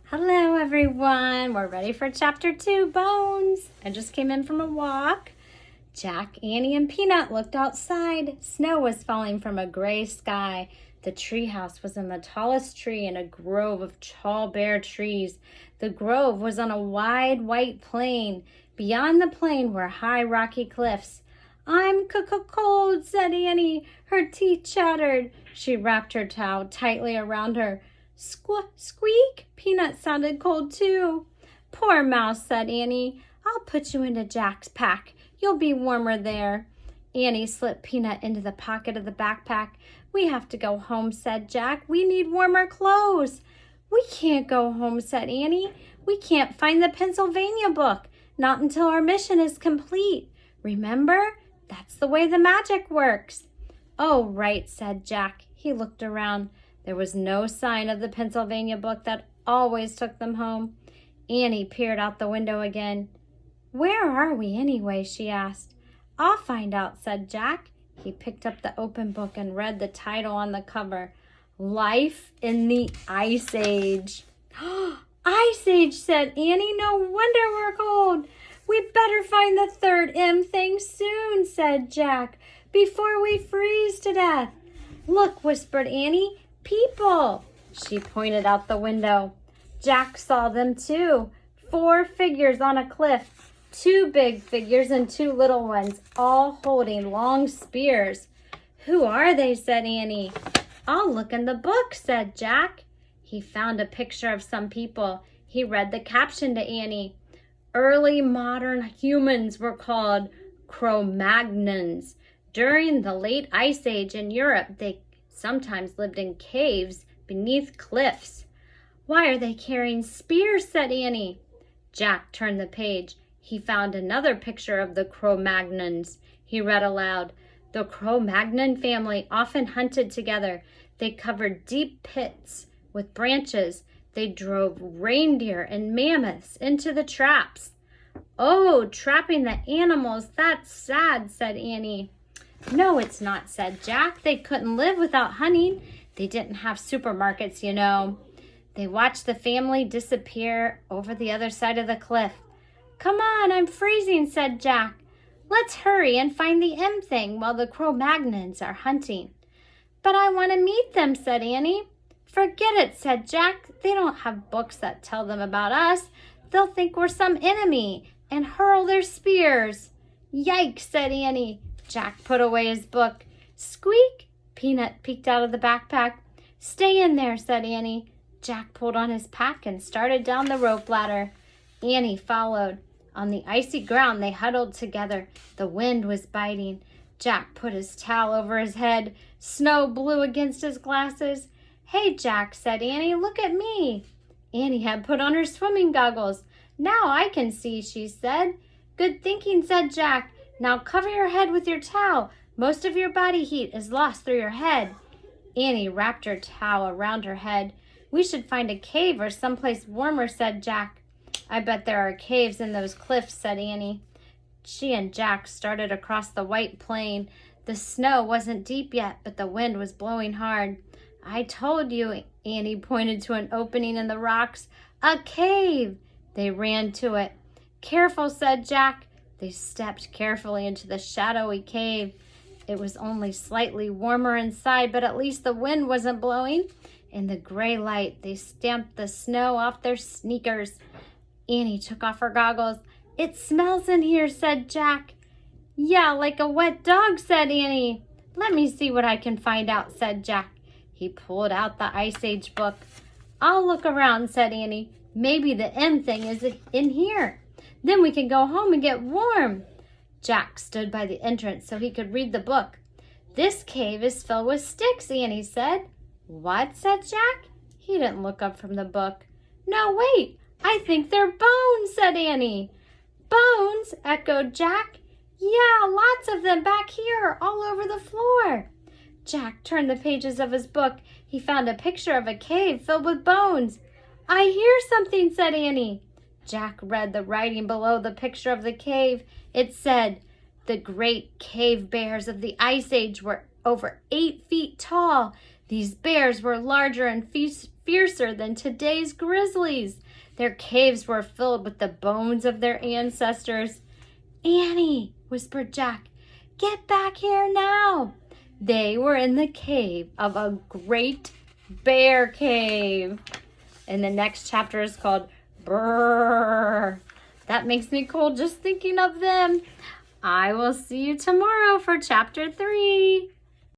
Hello everyone, we're ready for chapter 2, Bones. I just came in from a walk. Jack, Annie, and Peanut looked outside. Snow was falling from a gray sky. The treehouse was in the tallest tree in a grove of tall bare trees. The grove was on a wide white plain. Beyond the plain were high rocky cliffs. I'm cold, said Annie. Her teeth chattered. She wrapped her towel tightly around her. Squeak! Peanut sounded cold too. Poor mouse, said Annie. I'll put you into Jack's pack. You'll be warmer there. Annie slipped Peanut into the pocket of the backpack. We have to go home, said Jack. We need warmer clothes. We can't go home, said Annie. We can't find the Pennsylvania book. Not until our mission is complete. Remember? That's the way the magic works. Oh, right, said Jack. He looked around. There was no sign of the Pennsylvania book that always took them home. Annie peered out the window again. Where are we anyway? She asked. I'll find out, said Jack. He picked up the open book and read the title on the cover. Life in the Ice Age. Ice Age, said Annie. No wonder we're cold. We'd better find the third M thing soon, said Jack, before we freeze to death. Look, whispered Annie. People! She pointed out the window. Jack saw them too. 4 figures on a cliff. 2 big figures and 2 little ones, all holding long spears. Who are they? Said Annie. I'll look in the book, said Jack. He found a picture of some people. He read the caption to Annie. Early modern humans were called Cro-Magnons. During the late Ice Age in Europe, they sometimes lived in caves beneath cliffs. Why are they carrying spears? Said Annie. Jack turned the page. He found another picture of the Cro-Magnons. He read aloud. The Cro-Magnon family often hunted together. They covered deep pits with branches. They drove reindeer and mammoths into the traps. Oh, trapping the animals, that's sad, said Annie. No, it's not, said Jack. They couldn't live without hunting. They didn't have supermarkets, you know. They watched the family disappear over the other side of the cliff. Come on, I'm freezing, said Jack. Let's hurry and find the M thing while the Cro-Magnons are hunting. But I want to meet them, said Annie. Forget it, said Jack. They don't have books that tell them about us. They'll think we're some enemy and hurl their spears. Yikes, said Annie. Jack put away his book. Squeak! Peanut peeked out of the backpack. Stay in there, said Annie. Jack pulled on his pack and started down the rope ladder. Annie followed. On the icy ground, they huddled together. The wind was biting. Jack put his towel over his head. Snow blew against his glasses. Hey, Jack, said Annie, look at me. Annie had put on her swimming goggles. Now I can see, she said. Good thinking, said Jack. Now cover your head with your towel. Most of your body heat is lost through your head. Annie wrapped her towel around her head. We should find a cave or someplace warmer, said Jack. I bet there are caves in those cliffs, said Annie. She and Jack started across the white plain. The snow wasn't deep yet, but the wind was blowing hard. I told you, Annie pointed to an opening in the rocks. A cave! They ran to it. Careful, said Jack. They stepped carefully into the shadowy cave. It was only slightly warmer inside, but at least the wind wasn't blowing. In the gray light, they stamped the snow off their sneakers. Annie took off her goggles. It smells in here, said Jack. Yeah, like a wet dog, said Annie. Let me see what I can find out, said Jack. He pulled out the Ice Age book. I'll look around, said Annie. Maybe the M thing is in here. Then we can go home and get warm. Jack stood by the entrance so he could read the book. This cave is filled with sticks, Annie said. What? Said Jack. He didn't look up from the book. No, wait. I think they're bones, said Annie. Bones? Echoed Jack. Yeah, lots of them back here, all over the floor. Jack turned the pages of his book. He found a picture of a cave filled with bones. I hear something, said Annie. Jack read the writing below the picture of the cave. It said, the great cave bears of the Ice Age were over 8 feet tall. These bears were larger and fiercer than today's grizzlies. Their caves were filled with the bones of their ancestors. Annie, whispered Jack, get back here now. They were in the cave of a great bear cave. And the next chapter is called Brrr. That makes me cold just thinking of them. I will see you tomorrow for chapter 3.